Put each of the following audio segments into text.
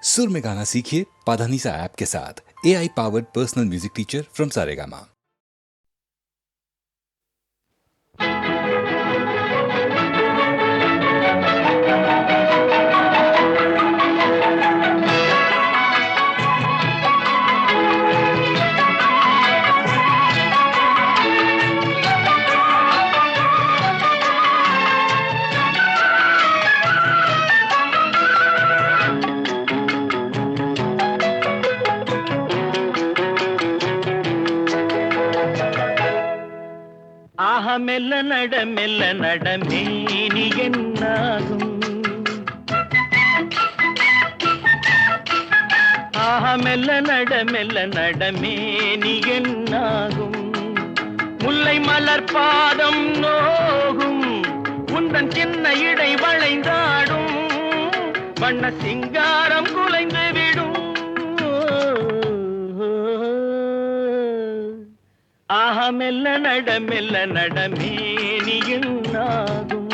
सुर में गाना सीखिए पाधानीसा ऐप के साथ। AI powered personal music teacher from Saregama. மெல்ல நட மேனி என்னாகும். மெல்ல நட மேனி என்னாகும். முல்லை மலர் பாதம் நோகும். உந்தன் சின்ன இடை வளைந்தாடும். வண்ண சிங்காரம் குலைந்து விடும். மெல்ல நட மேனி என்னாகும்.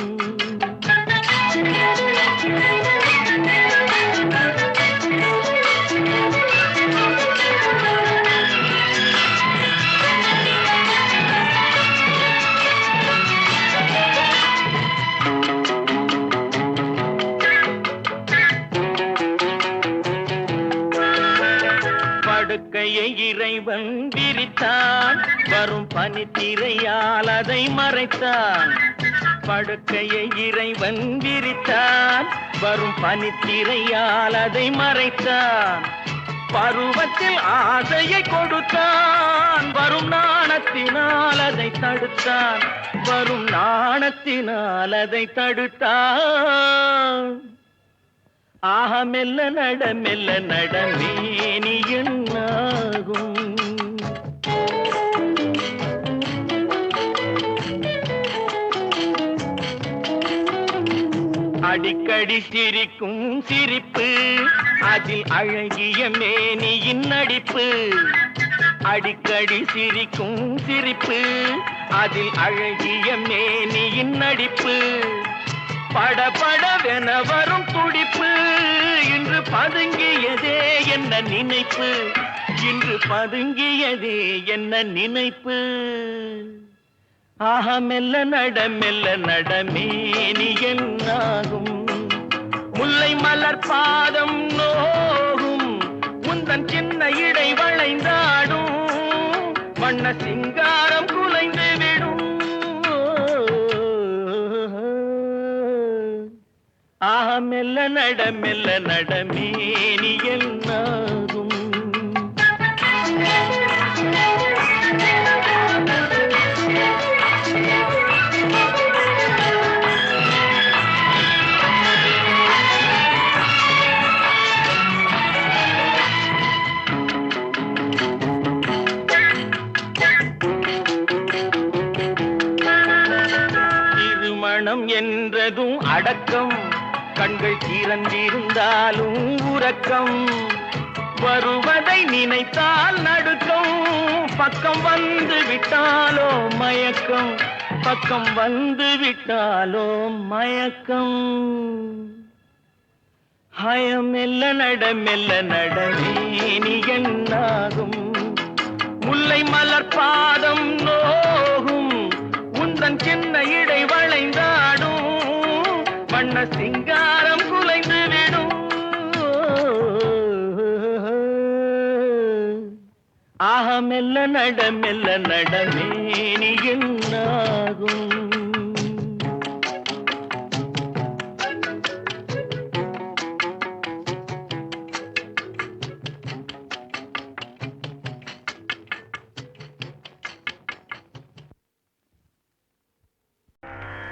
படுக்கையை இறைவன் விரித்தான். வரும் பனித்திரையால் அதை மறைத்தான். படுக்கையை இறைவன் விரித்தான். வரும் பனித்திரையால் அதை மறைத்தான். பருவத்தில் ஆசையை கொடுத்தான். வரும் நாணத்தினால் அதை தடுத்தான். வரும் நாணத்தினால் அதை தடுத்தான். மெல்ல நட மேனி என்னாகும். அடிக்கடி சிரிக்கும் சிரிப்பு, அதில் அழகிய மேனியின் நடிப்பு. அடிக்கடி சிரிக்கும் சிரிப்பு, அதில் அழகிய மேனியின் நடிப்பு. படபடவென வரும் துடிப்பு. இன்று பதுங்கியதே என்ன நினைப்பு. இன்று பதுங்கியதே என்ன நினைப்பு. மெல்ல நட மேனி என்னாகும். முல்லை மலர் பாதம் நோகும். முந்தன் சின்ன இடை வளைந்தாடும். வண்ண சிங்காரம் குலைந்து விடும். மெல்ல நட மேனி என்னாகும். திருமணம் என்றதும் அடக்கம். கண்கள் திறந்திருந்தாலும் உறக்கம். வருவதை நினைத்தால் நடுக்கம். பக்கம் வந்து விட்டாலோ மயக்கம். பக்கம் வந்து விட்டாலோ மயக்கம். மெல்ல நட மேனி என்னாகும். முல்லை மலர் பாதம் நோகும். உந்தன் சின்ன இடை வளைந்தாடும். வண்ண சிங்காரம் குலைந்து விடும். மெல்ல நட மேனி என்னாகும்.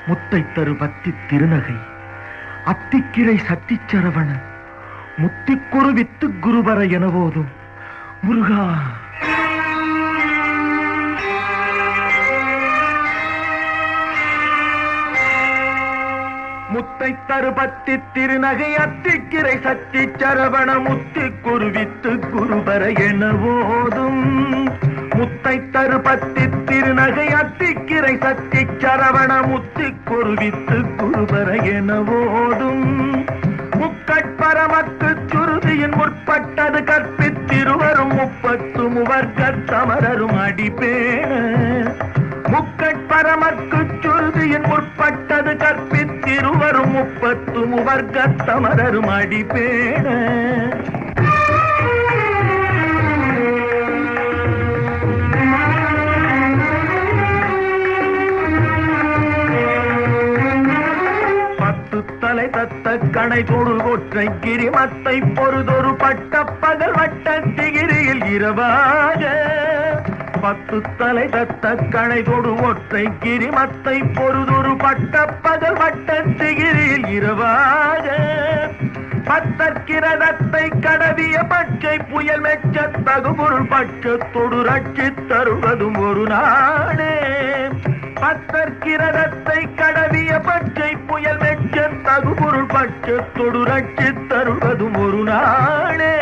முத்தை தரு பத்தி திருநகை அத்திக்கிரை சத்திச்சரவண முத்திக்குரு வித்து குருவர எனவோதும் முருகா. முத்தை தரு பத்தி திருநகை அத்திக்கிரை சத்திச்சரவண முத்திக்குரு வித்து குருவர எனவோதும். முத்தை தரு பத்தி திருநகை அத்திக்கிரை சத்திச்சரவண முத்திக்குரு வித்து குருவர எனவோதும். முக்கட்பரமக்கு சுருதியின் ಸಂಪತ್ತು ವರ್ಗ ತಮರರು ಮಾಡಿಬೇಡ. தலை தத்த கணை தொடு ஒற்றை கிரிமத்தை பொறுதொரு பட்ட பகல் வட்ட திகிரியில் இரவாக. 10 தலை தத்த கணை தொடு ஒற்றை கிரிமத்தை பொறுதொரு பட்ட பகல் வட்ட திகிரியில் இரவாக. பத்தற்கிரதத்தை கடவிய பச்சை புயல் மெச்ச தகுபொருள் பட்சத்தொடு ரட்சி தருவதும் ஒரு நாடே. பத்தற்கிரதத்தை கடவிய பச்சை புயல் மெச்ச தகுபொருள் பட்சத்தொடு ரட்சி தருவதும் ஒரு நாடே.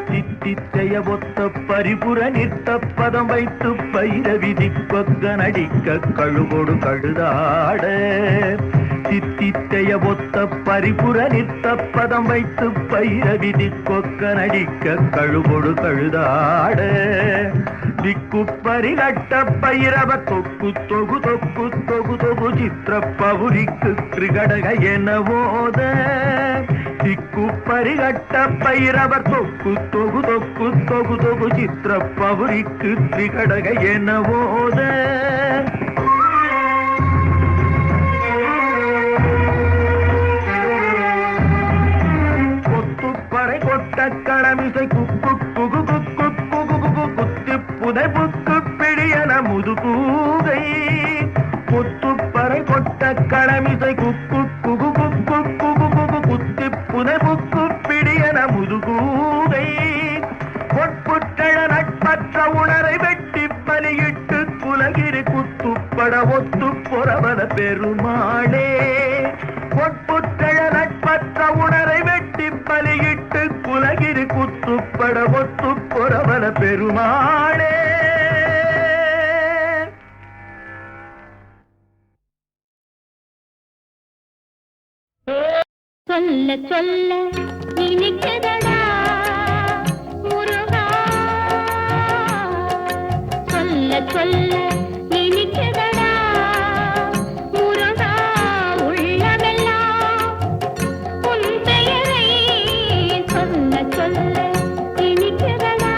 தித்தித்தைய ஒத்த பரிபுர நிற்த பதம் வைத்து பைரவிதி கொக்க நடிக்க கழுகொடு கழுதாட. தித்தித்தைய ஒத்த பரிபுர நிற்த பதம் வைத்து பைரவிதி கொக்க நடிக்க கழுகொடு கழுதாட. திக்கு பரிகட்ட பைரவ தொக்கு தொகு தொக்கு தொகு தொகு சித்திர பவுரிக்கு கிருகடக எனவோத. திக்கு பரிகட்ட பைரவர் தொக்கு தொகு தொக்கு தொகு தொகு சித்திர பவுரிக்கு திரிகடக எனவோத. கொத்துப்பறை கொட்ட கடமிசை குக்கு குகு குக்கு குகு குகு குத்தி புதை புக்கு பிடியன முதுகூகை. கொத்துப்பறை கொட்ட கடமிசை குக்கு குகு குக்கு குகு குகு குத்தி புதை புக்கு பிடியன முதுகூகை. பொற்புற்றழ நட்பற்ற உணரை வெட்டி பலியிட்டு குலகிரி குத்துப்பட ஒத்து பொறவன பெருமாளே. பொற்புற்றழ நட்பற்ற உணரை வெட்டி பலியிட்டு குலகிரி குத்துப்பட ஒத்து பொறவன பெருமாளே. சொல்ல சொல்ல இனிக்குதடா முருகா. சொல்ல சொல்ல இனிக்குதடா முருகா. உள்ளமெல்லாம் உன் பெயரை சொல்ல சொல்ல இனிக்குதடா.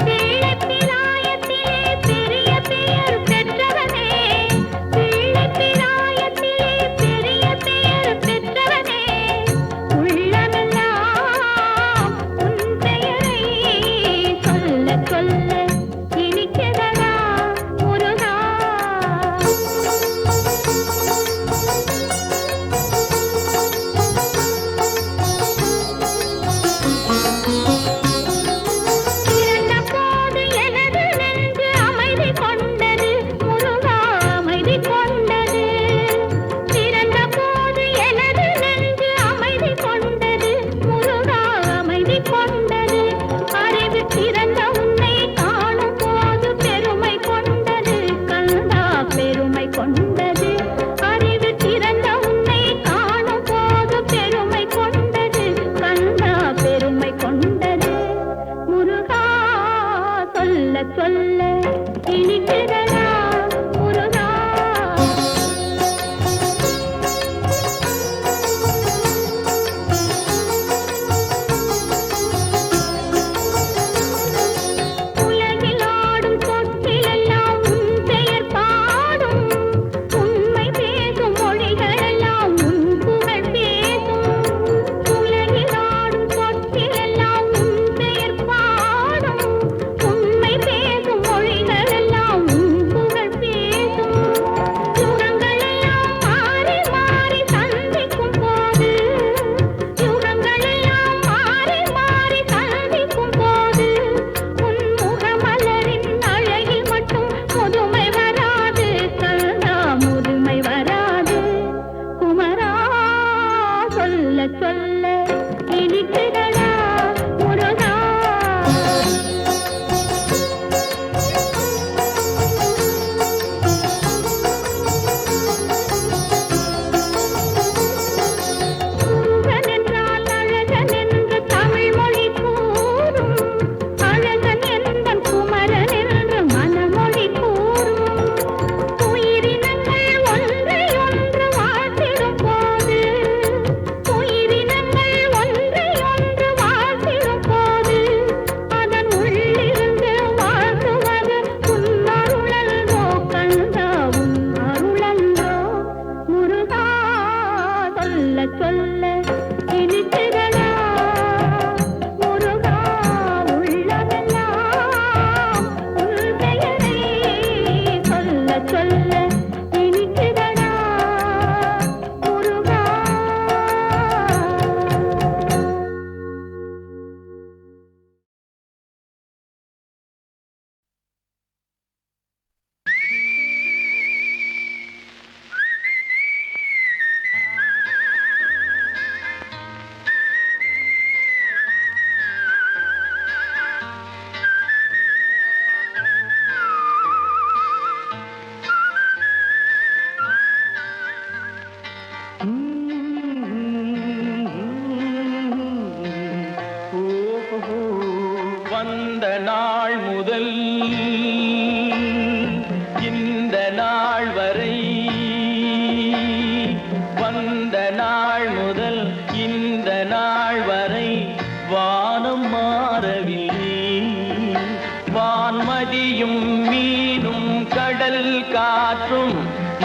பிள்ளைப்பிராயத்திலே பெரிய பெயர் பெற்றவனே. பிள்ளைப்பிராயத்திலே பெரிய பெயர் பெற்றவனே. உள்ளமெல்லாம் உன் பெயரை சொல்ல சொல்ல வானம் மாறவில்லை. வான்மதியும் மீனும் கடல் காற்றும்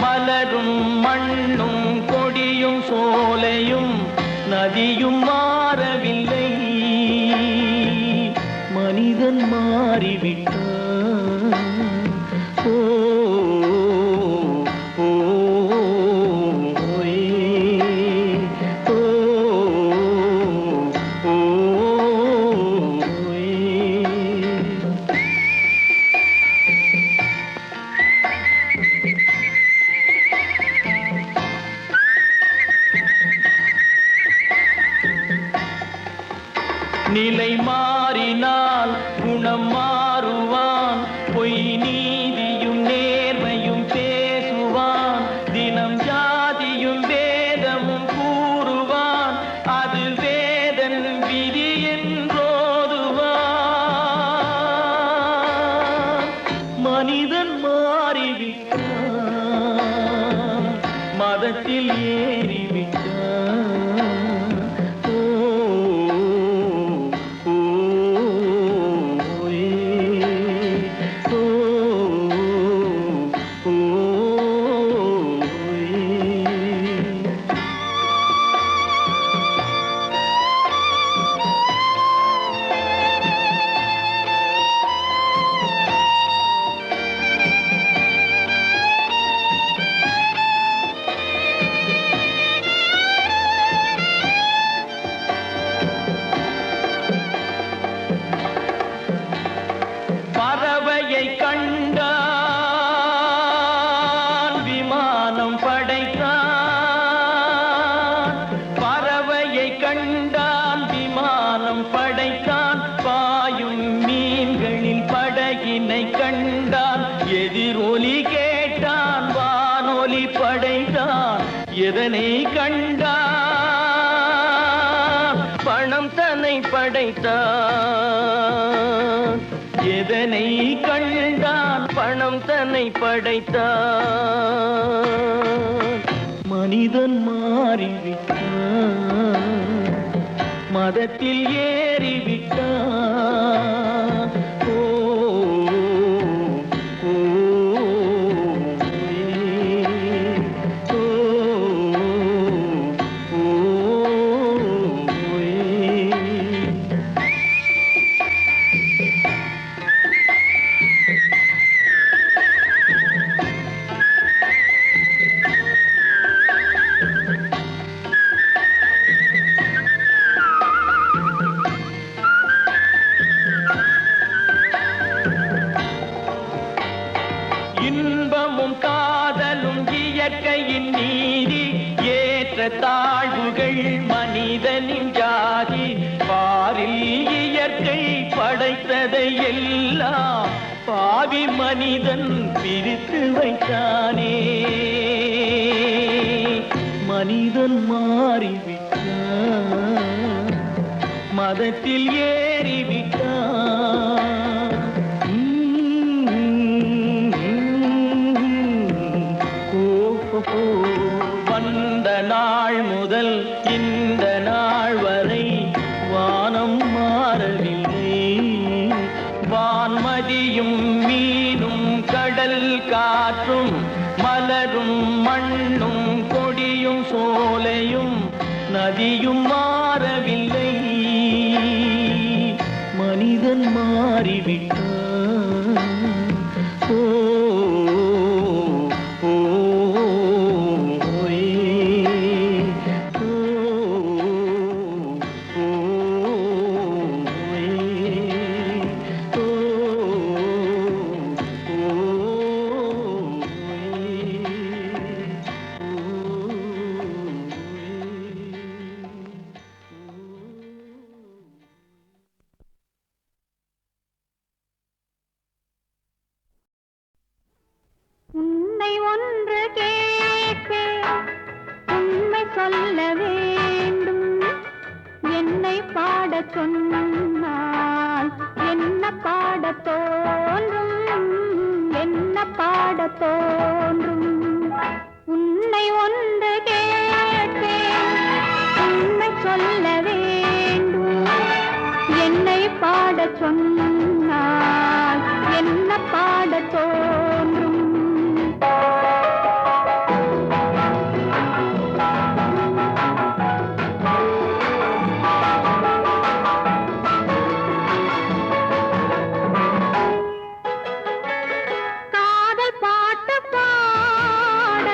மலரும் மண்ணும் கொடியும் சோலையும் நதியும் மாறவில்லை. மனிதன் மாறிவிட்டான். ஓ ஓ நிலை மாறினால் குணம் மாறுவான். பொய் நீதியும் நேர்மையும் பேசுவான். தினம் ஜாதியும் வேதமும் கூறுவான். அது வேதன் விதி என்றோதுவான். மனிதன் மாறிவிட்டான். மதத்தில் ஏறிவிட்டான். பறவையை கண்டான் விமானம் படைத்தான். பறவையை கண்டான் விமானம் படைத்தான். பாயும் மீன்களின் படகினை கண்டான். எதிரொலி கேட்டான் வானொலி படைத்தான். எதனை கண்டான்? பணம் தன்னை படைத்தான். எதனை கண்டான்? பணம் தன்னை படைத்தான். மனிதன் மாறிவிட்டான். மதத்தில் ஏறிவிட்டான். ஓ ஓ ஓ ஓ இன்பமும் காதலும் இயற்கையின் நீதி. ஏற்ற தாழ்வுகள் மனிதனின் ஜாதி. பாரில் இயற்கை படைத்ததை எல்லாம் பாவி மனிதன் பிரித்து வைத்தானே. மனிதன் மாறிவிட்டான். மதத்தில் ஏறிவிட்டான். வந்த நாள் முதல் இந்த நாள் வரை வானம் மாறவில்லை. வான்மதியும் மீனும் கடல் காற்றும் மலரும் மண்ணும் கொடியும் சோலையும் நதியும் மாறவில்லை. மனிதன் மாறிவிட்டான். ஓ ஓ உன்னை ஒன்று கேட்பேன், உண்மை சொல்ல வேண்டும். என்னை பாடச் சொன்னால் என்ன பாடத் தோன்றும், என்ன பாடத் தோன்றும். உன்னை ஒன்று கேட்பேன், உண்மை சொல்ல வேண்டும். என்னை பாடச் சொன்னால் என்ன பாடத் தோன்றும்? காதல் பாட்டு பாட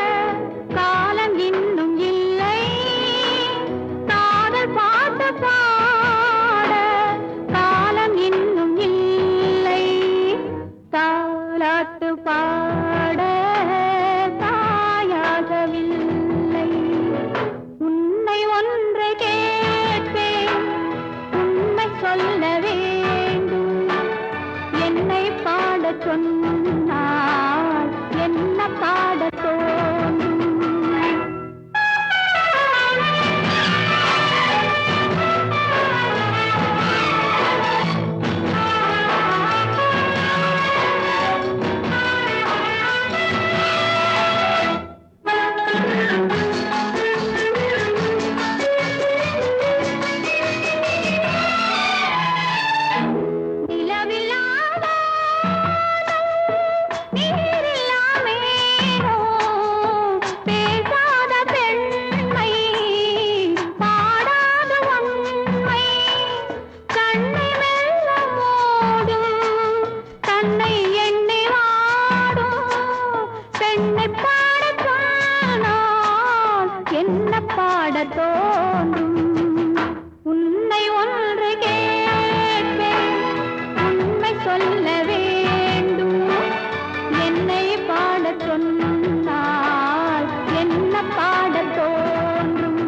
காலம் இன்னும் இல்லை. காதல் பாட்டு பாட காலம் இன்னும் இல்லை. தாலாட்டு பாட தாயாகவில்லை. உன்னை ஒன்று கேட்பேன், உண்மை சொல்ல வேண்டும். என்னை பாடச் சொன்னால் என்ன பாடத் தோன்றும்? நிலவில்லாத நீரில்லாமேனோ பேசாத பெண்மை, பாடாத உண்மை. கண்ணை மெல்ல மூடும், தன்னை எண்ணி வாடும். பெண்ணை பாடச் சொன்னால் என்ன பாடத் தோன்றும்? உன்னை ஒன்று கேட்பேன், உண்மை சொல்ல வேண்டும். என்னை பாடச் சொன்னால் என்ன பாடத் தோன்றும்?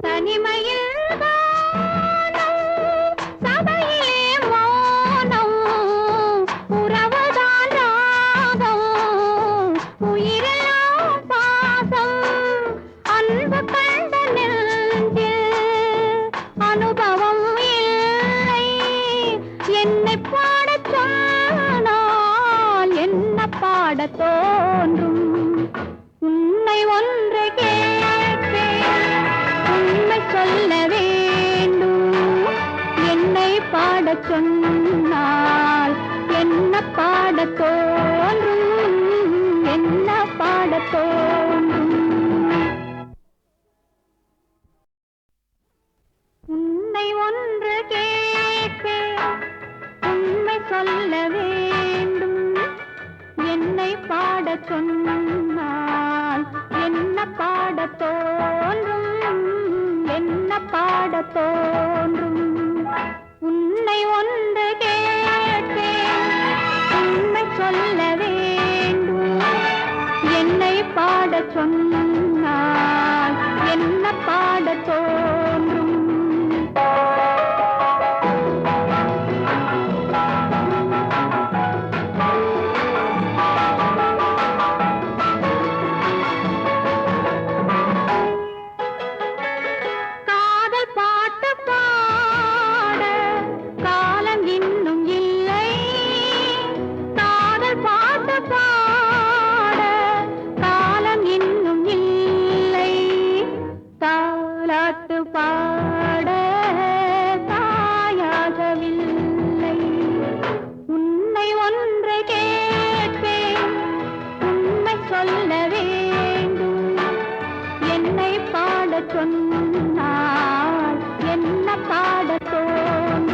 தனிமையில் வானம், சபையிலே மௌனம். உறவுதான் ராகம், உயிரெல்லாம் பாசம். அன்பு கண்ட நெஞ்சில் அனுபவம் இல்லை. என்னை பாடச் சொன்னால் என்ன பாடத் தோன்றும்? உன்னை ஒன்று கேட்பேன், உண்மை சொல்ல வேண்டும். என்னை பாடச் சொன்னால் என்ன பாடத் தோன்றும்? என்ன பாடத் தோன்றும்? உன்னை ஒன்று கேட்பேன், உண்மை சொல்ல வேண்டும். என்னை பாடச் சொன்னால் என்ன பாடத் தோன்றும்? என்ன பாடத் தோன்றும்? உன்னை ஒன்று கேட்பேன், உண்மை சொல்ல வேண்டும். என்னை பாடச் சொன்னால் என்ன பாடத் தோன்றும்? காதல் பாட்டு பாட காலம் இன்னும் இல்லை. காதல் பாட்டு பாட காலம் இன்னும் இல்லை. தாலாட்டு பாட தாயாகவில்லை. உன்னை ஒன்று கேட்பேன், உண்மை சொல்ல வேண்டும். என்னை பாடச் சொன்னால் என்ன பாடத் தோன்றும்?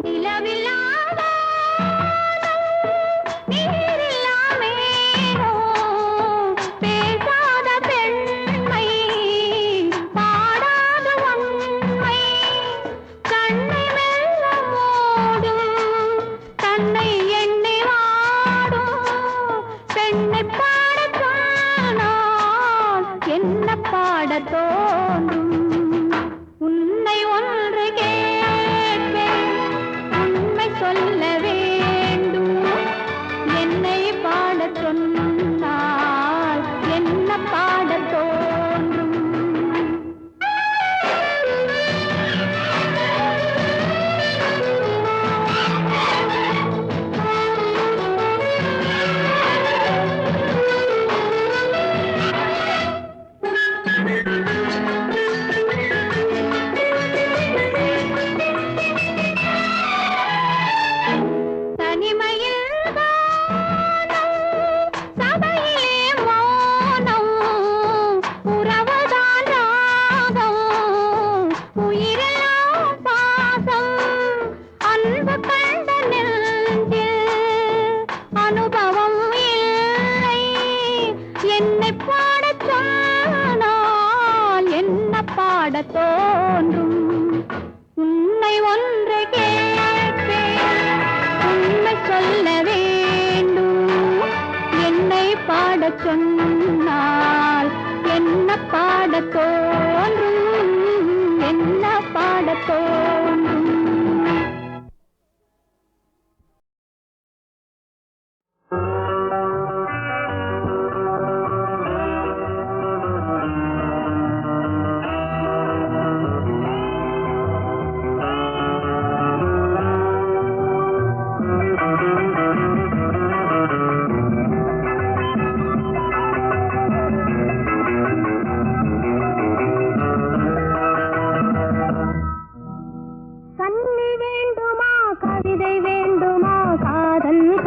நிலவில்லாத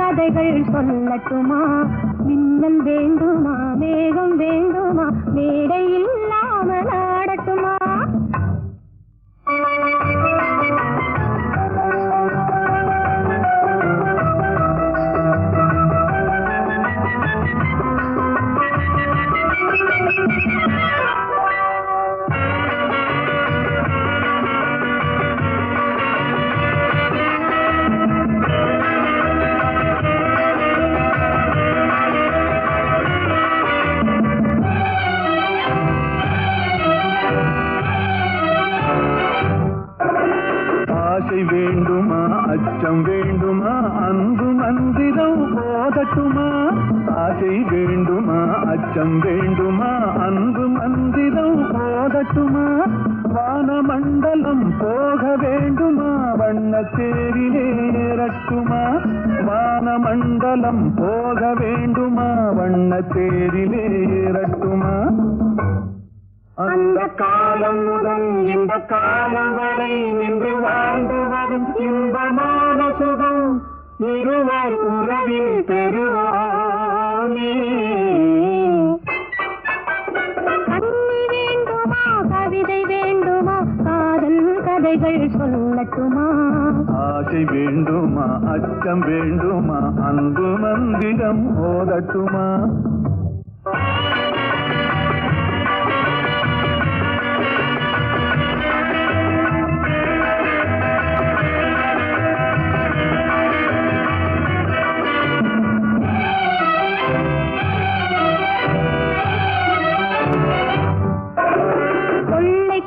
கதைகள் சொல்லட்டுமா? மின்னல் வேண்டுமா, மேகம் வேண்டுமா, மேடை இல்லாமல் ஆடட்டுமா? ஆசை வேண்டுமா, அச்சம் வேண்டுமா, அன்பு மந்திரம் போதட்டுமா? ஆசை வேண்டுமா, அச்சம் வேண்டுமா, அன்பு மந்திரம் போதட்டுமா? வானமண்டலம் போக வேண்டுமா, வண்ணத்தேரிலே ஏறட்டுமா? வானமண்டலம் போக வேண்டுமா, வண்ணத்தேரிலே ஏறட்டுமா? அந்த காலம் முதல் இந்த காலம் வரை நின்று வாழ்ந்து வரும் இன்பமான சுகம் இருவர் உறவில் பெறுவாமே. கண்ணி வேண்டுமா, கவிதை வேண்டுமா, காதல் கதைகள் சொல்லட்டுமா? ஆசை வேண்டுமா, அச்சம் வேண்டுமா, அன்பு மந்திரம் ஓதட்டுமா?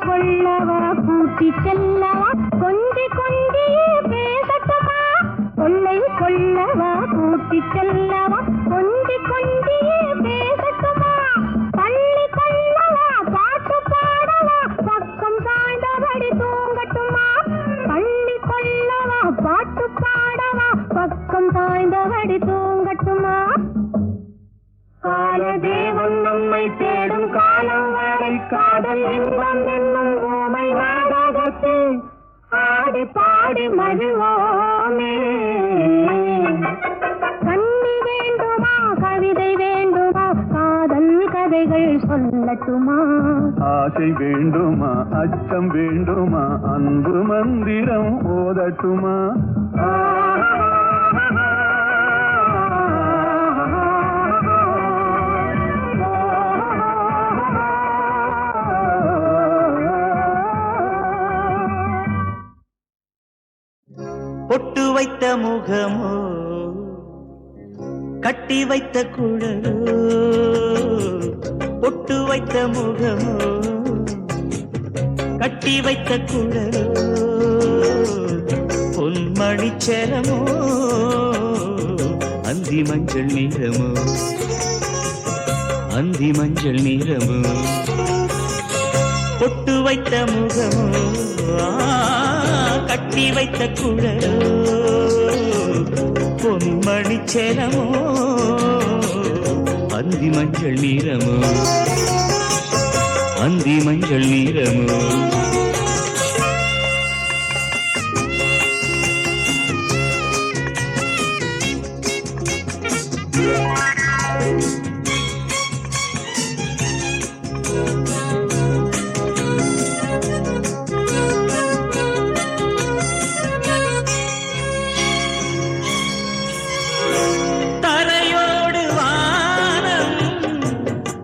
கொள்ளவா கூட்டி செல்லவா, கொஞ்சி கொஞ்சியே பேசட்டுமா? கொள்ளை கொள்ளவா கூட்டி செல்லவா, கொஞ்சி கொஞ்சியே பேசட்டுமா? பள்ளி கொள்ளவா பாட்டு பாடவா, பக்கம் சாய்ந்தபடி தூங்கட்டுமா? பள்ளி கொள்ளவா பாட்டு பாடவா, பக்கம் சாய்ந்தபடி தூங்கட்டுமா? காலதேவன் நம்மை தேடும் காலம் வரை காதல் இன்பம் என்னும் ஓமை நாடகத்தில் ஆடி பாடி மகிழ்வோமே. கண்ணி வேண்டுமா, கவிதை வேண்டுமா, காதல் கதைகள் சொல்லட்டுமா? ஆசை வேண்டுமா, அச்சம் வேண்டுமா, அன்பு மந்திரம் ஓதட்டுமா? பொட்டு வைத்த முகமோ, கட்டி வைத்த குழலோ, பொட்டு வைத்த முகமோ, கட்டி வைத்த குழலோ, பொன்மணிச்சரமோ, அந்தி மஞ்சள் நிறமோ, அந்தி மஞ்சள் நிறமோ, பொட்டு வைத்த முகமோ, கட்டி வைத்த குழலோ, பொன்மணிச்சரமோ, அந்தி மஞ்சள் நிறமோ, அந்தி மஞ்சள் நிறமோ.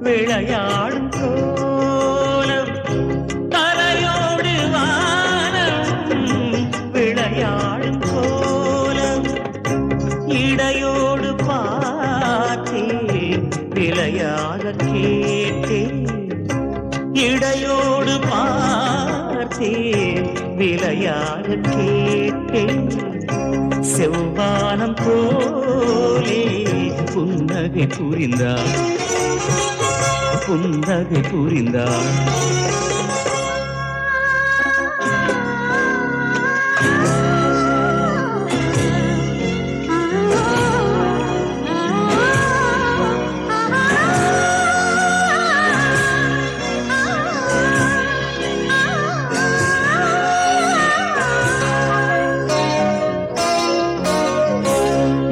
விளையாடும் கோலம், தரையோடு வானம் விளையாடும் கோலம், இடையோடு பார்த்தேன் விளையாக கேட்டேன், இடையோடு பார்த்தேன் விளையாக கேட்டேன். செவ்வானம் போலே புன்னகை புரிந்தார், புன்னகை புரிந்தார்.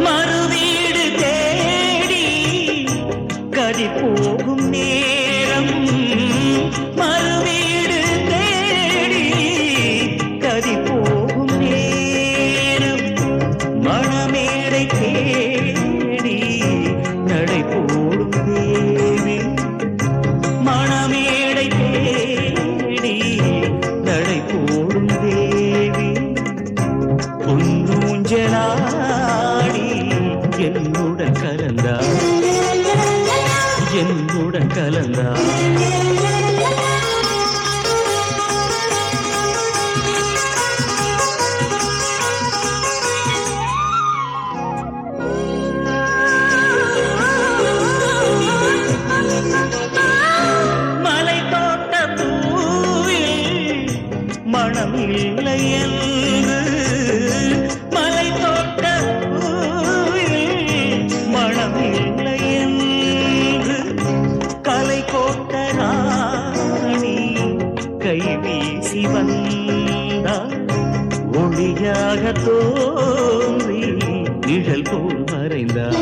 மறுவி மணமேடை தேடி நடை போடும் தேவி மணமேடை தேடி நடை போடும் தேவி பொன்னூஞ்சலாடி என்னுடன் கலந்தார் என்னுடன் கலந்தார் மலை தோட்ட பூவில் மனம் இல்லை என்று மலை தோட்ட பூவில் மனம் இல்லை என்று கலை கோட்ட ராணி கை வீசி வந்தார் ஒளியாக தோன்றி நிழல் போல் மறைந்தார்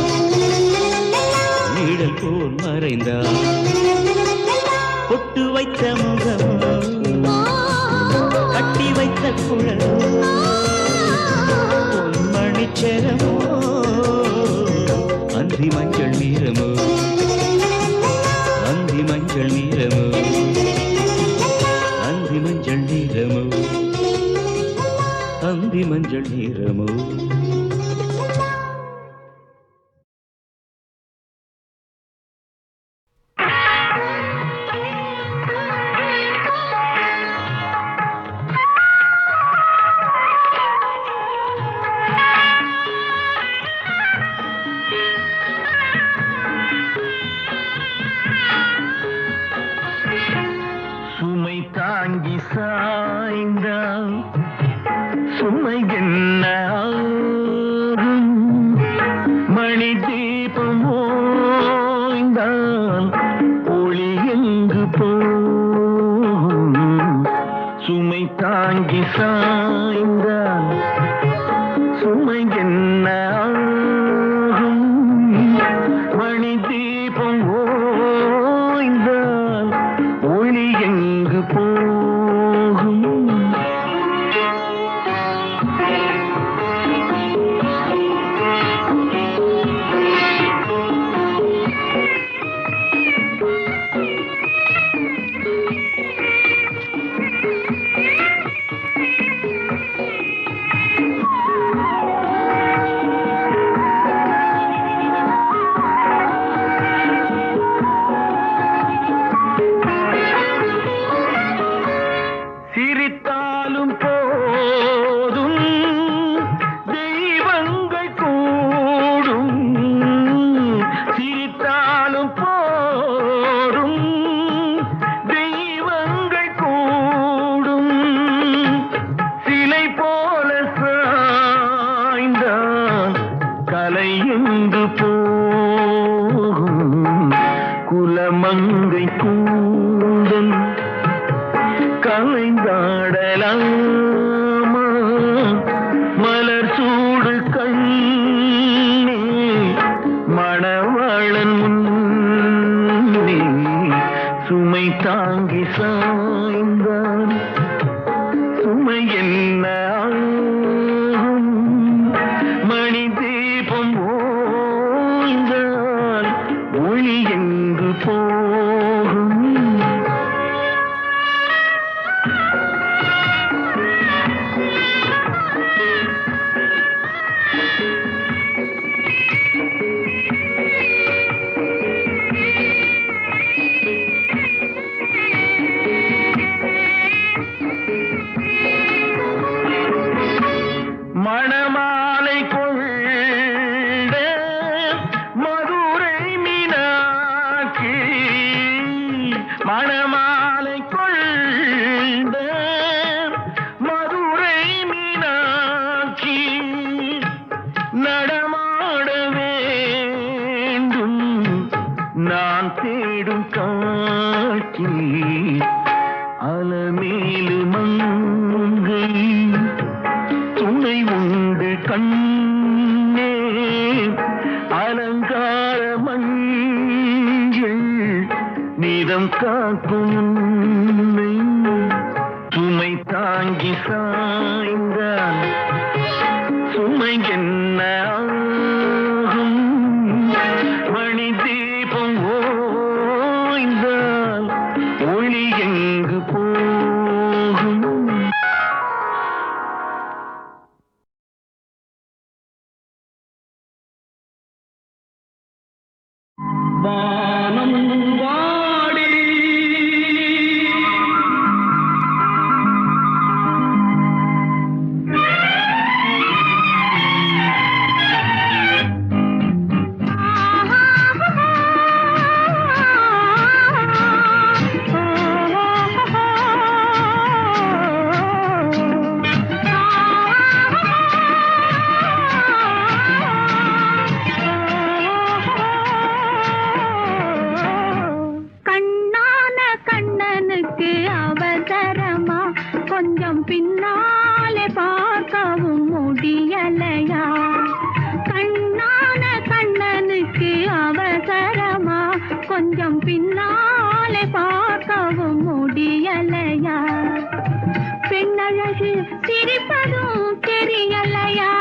நிழல் போல் மறைந்தார் பொட்டு வைத்த முகம் கட்டி வைத்த குழல் பொன்மணிச்சரமோ அந்தி மஞ்சள் நீரமோ அந்தி மஞ்சள் நீரமோ அந்தி மஞ்சள் நீரமோ அந்தி மஞ்சள் நீரமோ சுமை தாங்கி சாய்ந்தால் சுமை என்ன ஆகும்? மணி தீபம் ஓய்ந்தால் ஒளி எங்கு போகும்? சுமை தாங்கி சாய்ந்தால் சுமை என்ன ஆகும்? மணி தீபம் ஓய்ந்தால் ஒளி எங்கு போகும்? சிரித்தாலும் போதும் தெய்வங்கள் கூடும். சிரித்தாலும் போதும் தெய்வங்கள் கூடும். சிலை போல சாய்ந்தான் கலை எங்கு போகும்? குலமங்கை கூந்தல் கலைந்தாடலாமா? மலர் சூடு கண்ணே மணவாளன் முன்னே சுமை தாங்கி சாய்ந்தான் சுமை என்ன ஆகும்? மணி தீபம் ஓய்ந்தால் ஒளி எங்கு போகும்? மணமாலை கொண்ட மதுரை மீனாட்சி மணமாலை கொண்ட மதுரை மீனாட்சி நடமாட வேண்டும் நான் தேடும் காட்சி அலமேலு மங்கை துணை உண்டு கண்ணே அலங்கார மஞ்சள் நீதம் காக்கும் உன்னை சுமை தாங்கி சாய்ந்தான் சுமை என்ன வானம் வாடி கொஞ்சம் பின்னாலே பார்க்கவும் முடியலையா? கண்ணான கண்ணனுக்கு அவசரமா? கொஞ்சம் பின்னாலே பார்க்கவும் முடியலையா? பெண்ணழகு சிரிப்பதும் தெரியலையா?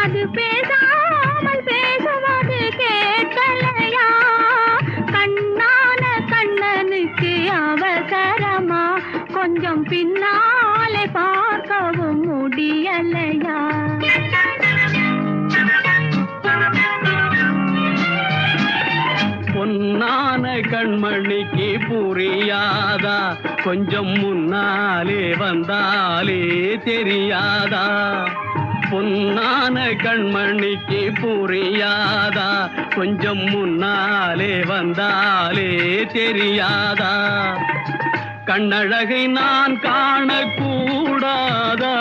அது பேசாமல் பேசுவது கேட்கலையா? கண்ணான கண்ணனுக்கு அவசரமா? கொஞ்சம் பின்னாலே பார்க்கவும் முடியலையா? பொன்னான கண்மணிக்கு புரியாதா? கொஞ்சம் முன்னாலே வந்தாலே தெரியாதா? பொன்னான கண்மணிக்கு புரியாதா? கொஞ்சம் முன்னாலே வந்தாலே தெரியாதா? கண்ணழகை நான் காணக்கூடாதா?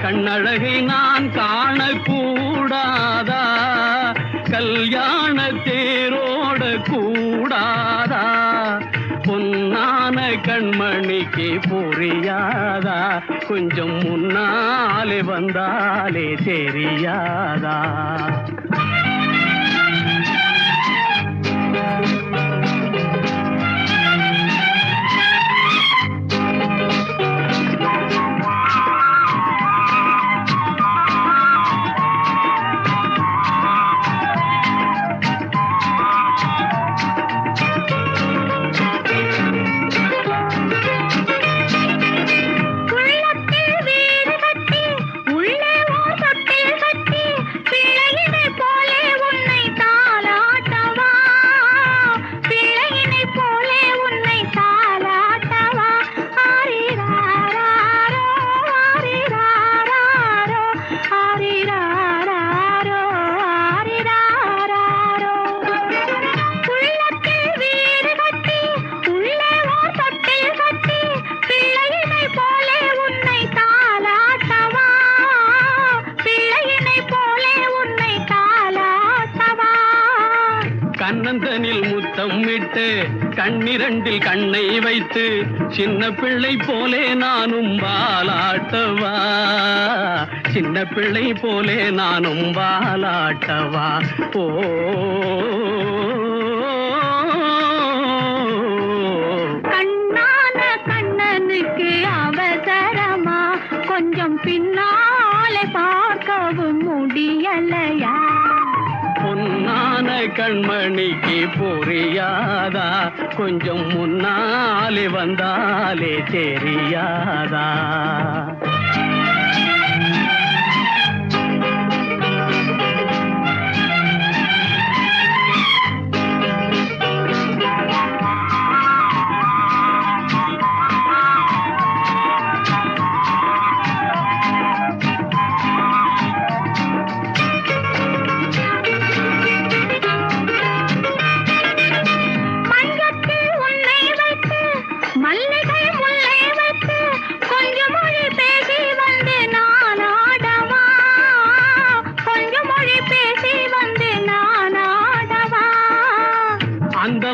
கண்ணழகை நான் காணக்கூடாதா? கல்யாண தேரோட கூடாதா? பொன்னான கண்மணிக்கு புரியாதா? கொஞ்சம் முன்னாலே வந்தாலே தெரியாதா? கண்ணந்தனில் முத்தம் விட்டு கண்ணிரண்டில் கண்ணை வைத்து சின்ன பிள்ளை போலே நானும் வாலாட்டவா? சின்ன பிள்ளை போலே நானும் வாலாட்டவா? ஓ கண்ணான கண்ணனுக்கு அவசரமா? கொஞ்சம் பின்னாலே பார்க்கவும் முடியலையா? பொன்னான கண்மணிக்கு புரியாதா? கொஞ்சம் முன்னாலே வந்தாலே தெரியாதா?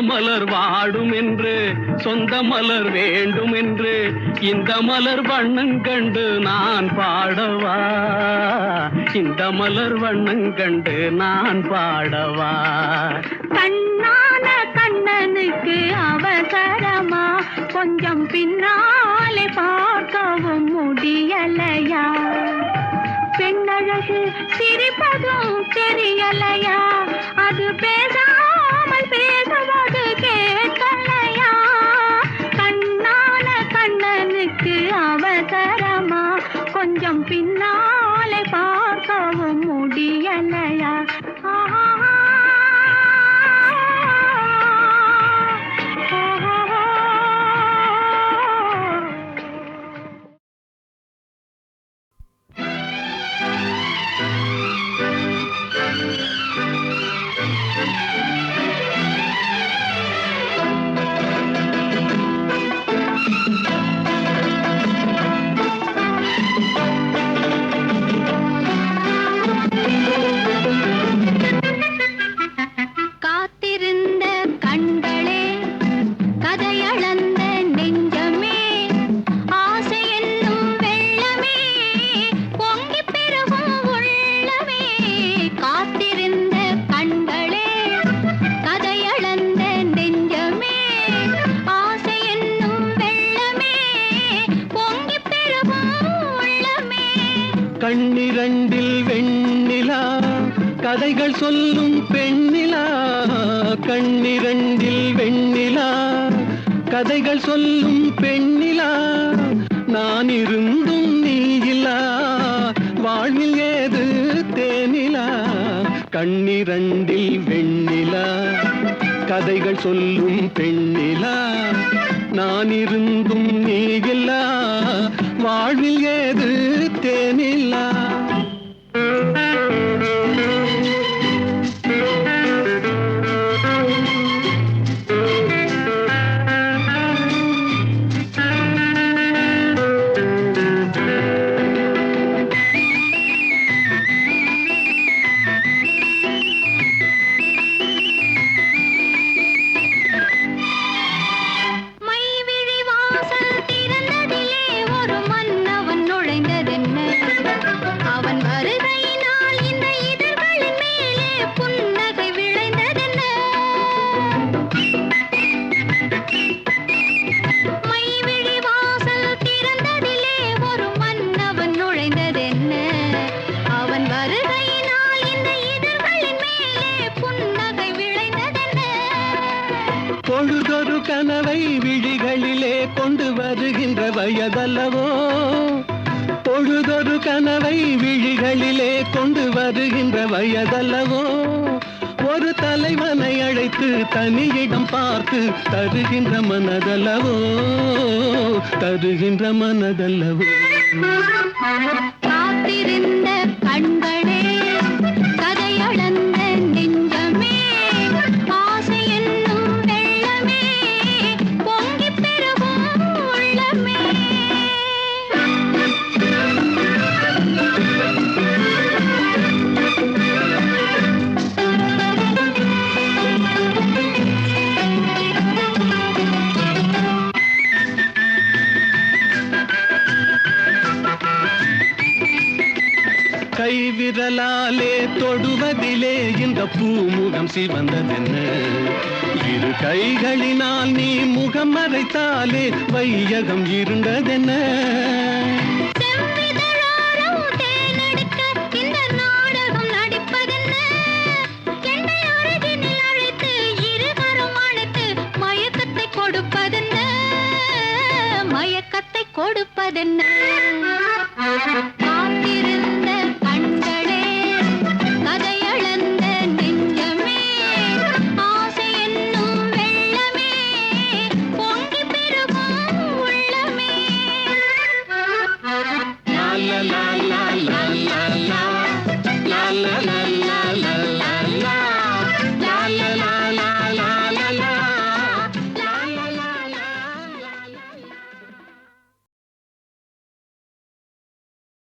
மலர் வாடும் என்று சொந்த மலர் வேண்டும் என்று இந்த மலர் வண்ணம் கண்டு நான் பாடவா? இந்த மலர் வண்ணம் கண்டு நான் பாடவா? கண்ணான கண்ணனுக்கு அவசரமா? கொஞ்சம் பின்னாலே பார்க்கவும் முடியலையா? பெண்ணழகு சிரிப்பதும் தெரியலையா? அது பேசாமல் பேசுவது கேட்கலையா? கண்ணான கண்ணனுக்கு அவசரமா? கொஞ்சம் பின்னாலே பார்க்கவும் முடியலையா? ஆஹா கண்ணிரண்டில் வெண்ணிலா கதைகள் சொல்லும் பெண்ணிலா, கண்ணிரண்டில் வெண்ணிலா கதைகள் சொல்லும் பெண்ணிலா, நான் இருந்தும் நீ இல்லா வாழ்வில் ஏது தேனிலா. கண்ணிரண்டில் வெண்ணிலா கதைகள் சொல்லும் பெண்ணிலா, நான் இருந்தும் நீ இல்லா வாழ்வில் ஏது தேனிலா. பொழுதொரு கனவை விழிகளிலே கொண்டு வருகின்ற வயதல்லவோ, பொழுதொரு கனவை விழிகளிலே கொண்டு வருகின்ற வயதல்லவோ, ஒரு தலைவனை அழைத்து தனியிடம் பார்த்து தருகின்ற மனதல்லவோ, தருகின்ற மனதல்லவோ. காத்திருந்த கண்களே கதையளந்த நெஞ்சமே, ஆசை என்னும் வெள்ளமே பொங்கி பெருகும் உள்ளமே. கைவிரலாலே தொடுவதிலே இந்த பூமுகம் சிவந்ததென்ன, இரு கைகளினால் நீ முகம் மறைத்தாலே வையகம் இருண்டதென்ன.